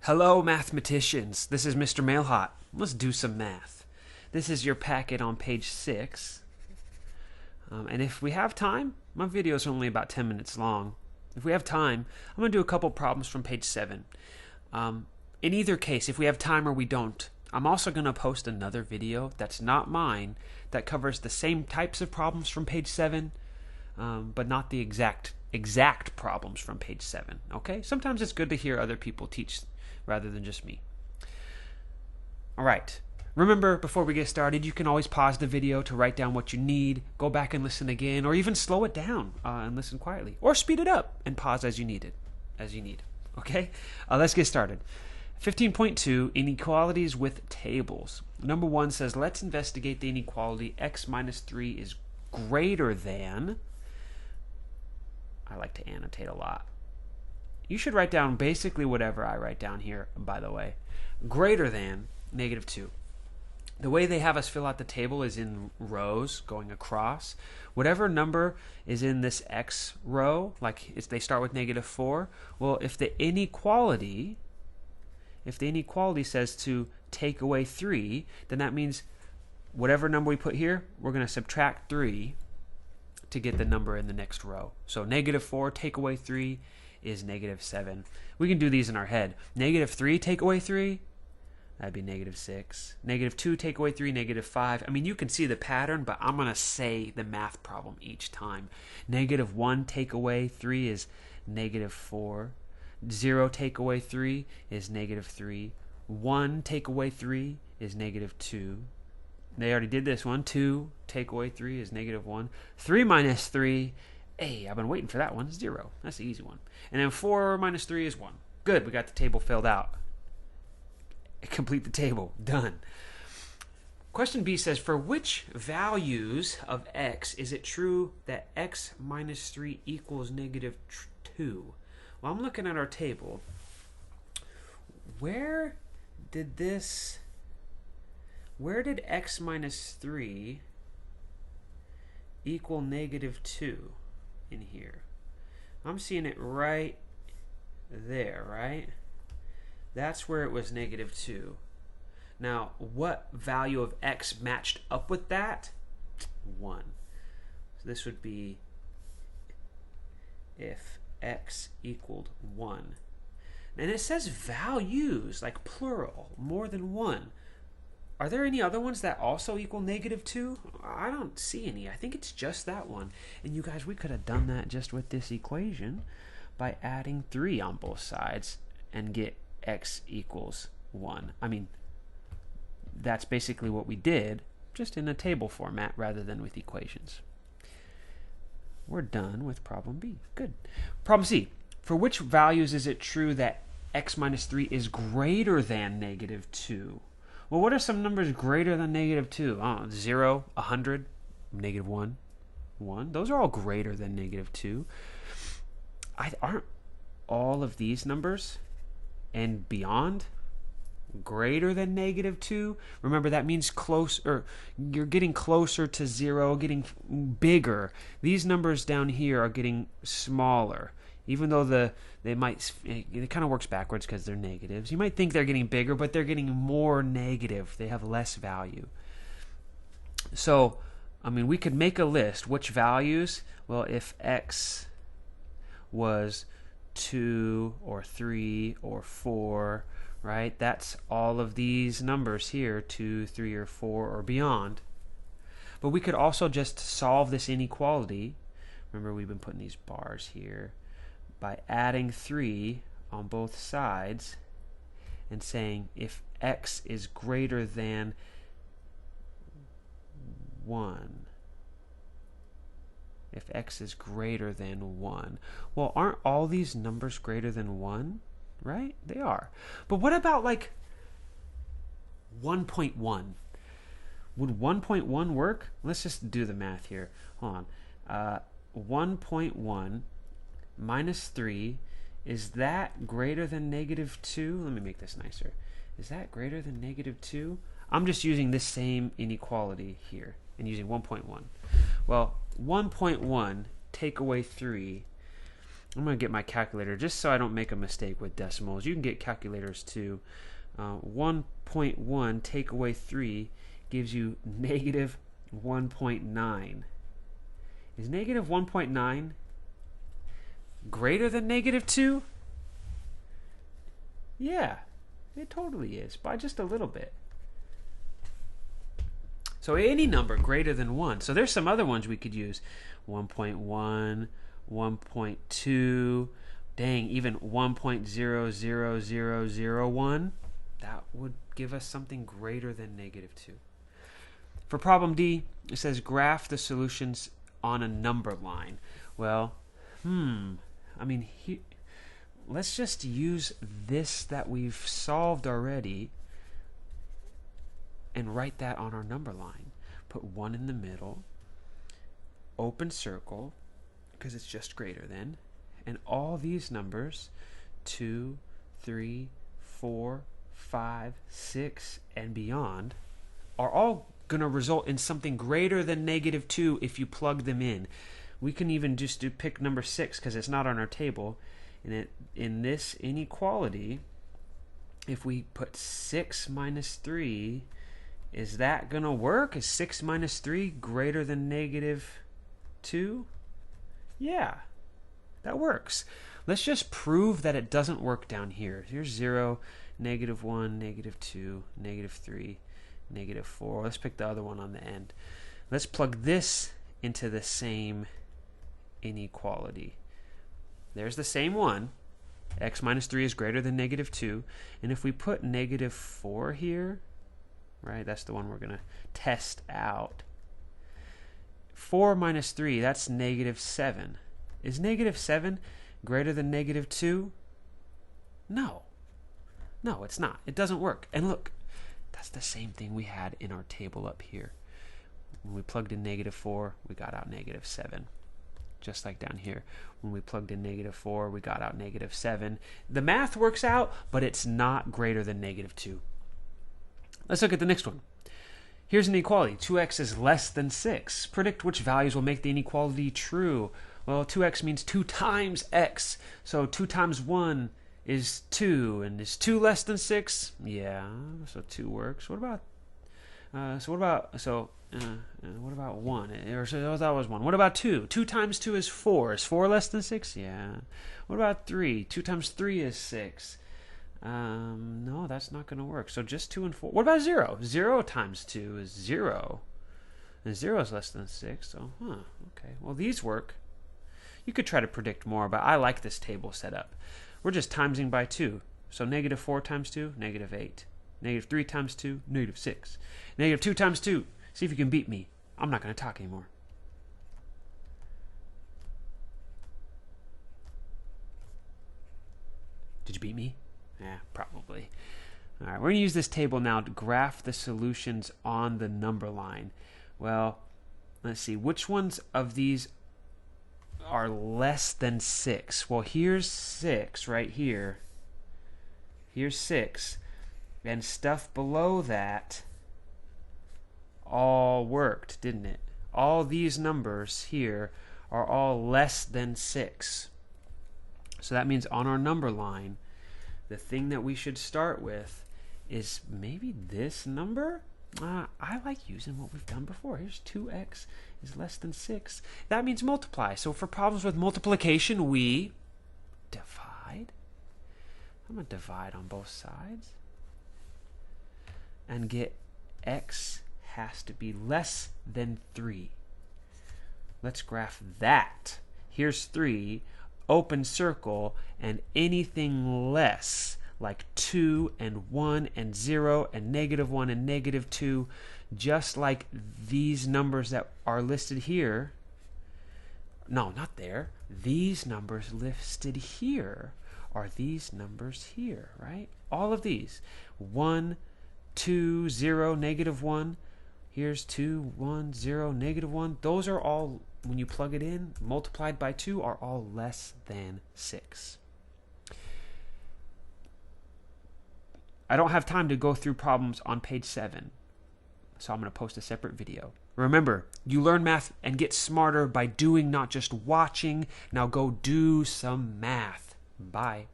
Hello, mathematicians. This is Mr. Mailhot. Let's do some math. This is your packet on page 6. And if we have time, my video is only about 10 minutes long. If we have time, I'm going to do a couple problems from page 7. In either case, if we have time or we don't, I'm also going to post another video that's not mine that covers the same types of problems from page 7, but not the exact problems from page 7. Okay? Sometimes it's good to hear other people teach rather than just me. All right. Remember, before we get started, you can always pause the video to write down what you need, go back and listen again, or even slow it down and listen quietly, or speed it up and pause as you need. Okay? Let's get started. 15.2, inequalities with tables. Number 1 says, let's investigate the inequality x minus 3 is greater than. I like to annotate a lot. You should write down basically whatever I write down here, by the way. Greater than negative 2. The way they have us fill out the table is in rows going across. Whatever number is in this x row, like if they start with negative 4, well, if the inequality says to take away 3, then that means whatever number we put here, we're going to subtract 3 to get the number in the next row. So negative 4 take away 3 is negative 7. We can do these in our head. Negative 3 take away 3, that'd be negative 6. Negative 2 take away 3, negative 5. I mean, you can see the pattern, but I'm going to say the math problem each time. Negative 1 take away 3 is negative 4. 0 take away 3 is negative 3. 1 take away 3 is negative 2. They already did this one. 2 take away 3 is negative 1. 3 minus 3, hey, I've been waiting for that one, 0. That's the easy one. And then 4 minus 3 is 1. Good, we got the table filled out. Complete the table. Done. Question B says, for which values of x is it true that x minus 3 equals negative 2? Well, I'm looking at our table. Where did x minus 3 equal negative 2 in here? I'm seeing it right there, right? That's where it was negative 2. Now, what value of x matched up with that? 1. So this would be if x equaled 1. And it says values, like plural, more than 1. Are there any other ones that also equal negative 2? I don't see any. I think it's just that one. And you guys, we could have done that just with this equation by adding 3 on both sides and get x equals 1. I mean, that's basically what we did, just in a table format rather than with equations. We're done with problem B. Good. Problem C. For which values is it true that x minus 3 is greater than negative 2? Well, what are some numbers greater than negative 2? 0, 100, negative 1, 1. Those are all greater than negative 2. Aren't all of these numbers and beyond greater than negative 2? Remember, that means close, or you're getting closer to 0, getting bigger. These numbers down here are getting smaller. Even though it kind of works backwards because they're negatives. You might think they're getting bigger, but they're getting more negative. They have less value. So, I mean, we could make a list. Which values? Well, if x was 2 or 3 or 4, right? That's all of these numbers here, 2, 3, or 4, or beyond. But we could also just solve this inequality. Remember, we've been putting these bars here, by adding 3 on both sides and saying if x is greater than 1. If x is greater than 1. Well, aren't all these numbers greater than 1? Right? They are. But what about like 1.1? Would 1.1 work? Let's just do the math here. Hold on. 1.1 minus 3, is that greater than negative 2? Let me make this nicer. Is that greater than negative 2? I'm just using this same inequality here and using 1.1. Well, 1.1 take away 3 I'm going to get my calculator just so I don't make a mistake with decimals. You can get calculators too. 1.1 take away 3 gives you negative 1.9. Is negative 1.9 greater than negative 2? Yeah, it totally is, by just a little bit. So any number greater than 1. So there's some other ones we could use. 1.1, 1.2, dang, even 1.00001. That would give us something greater than negative 2. For problem D, it says graph the solutions on a number line. Well, I mean, let's just use this that we've solved already and write that on our number line. Put 1 in the middle, open circle, because it's just greater than, and all these numbers, 2, 3, 4, 5, 6, and beyond, are all going to result in something greater than negative 2 if you plug them in. We can even just pick number 6 because it's not on our table. And in this inequality, if we put 6 minus 3, is that going to work? Is 6 minus 3 greater than negative 2? Yeah, that works. Let's just prove that it doesn't work down here. Here's 0, negative 1, negative 2, negative 3, negative 4. Let's pick the other one on the end. Let's plug this into the same inequality. There's the same one. X minus 3 is greater than negative 2. And if we put negative 4 here, right, that's the one we're going to test out. 4 minus 3, that's negative 7. Is negative 7 greater than negative 2? No. No, it's not. It doesn't work. And look, that's the same thing we had in our table up here. When we plugged in negative 4, we got out negative 7. Just like down here. When we plugged in negative 4, we got out negative 7. The math works out, but it's not greater than negative 2. Let's look at the next one. Here's an inequality. 2x is less than 6. Predict which values will make the inequality true. Well, 2x means 2 times x. So 2 times 1 is 2. And is 2 less than 6? Yeah, so 2 works. What about... what about 1? Or so that was 1. What about 2? 2 times 2 is 4. Is 4 less than 6? Yeah. What about 3? 2 times 3 is 6. No, that's not going to work. So just 2 and 4. What about 0? 0 times 2 is 0. And 0 is less than 6. So, okay. Well, these work. You could try to predict more, but I like this table setup. We're just timesing by 2. So negative 4 times 2, negative 8. Negative 3 times 2, negative 6. Negative 2 times 2. See if you can beat me. I'm not going to talk anymore. Did you beat me? Yeah, probably. All right, we're going to use this table now to graph the solutions on the number line. Well, let's see. Which ones of these are less than 6? Well, here's 6 right here. Here's 6. And stuff below that all worked, didn't it? All these numbers here are all less than 6. So that means on our number line, the thing that we should start with is maybe this number. I like using what we've done before. Here's 2x is less than 6. That means multiply. So for problems with multiplication, we divide. I'm going to divide on both sides and get x has to be less than 3. Let's graph that. Here's 3, open circle, and anything less, like 2 and 1 and 0 and negative 1 and negative 2, just like these numbers that are listed here. No, not there. These numbers listed here are these numbers here, right? All of these. 1, 2, 0, negative 1. Here's 2, 1, 0, negative 1. Those are all, when you plug it in, multiplied by 2, are all less than 6. I don't have time to go through problems on page 7, so I'm going to post a separate video. Remember, you learn math and get smarter by doing, not just watching. Now go do some math. Bye.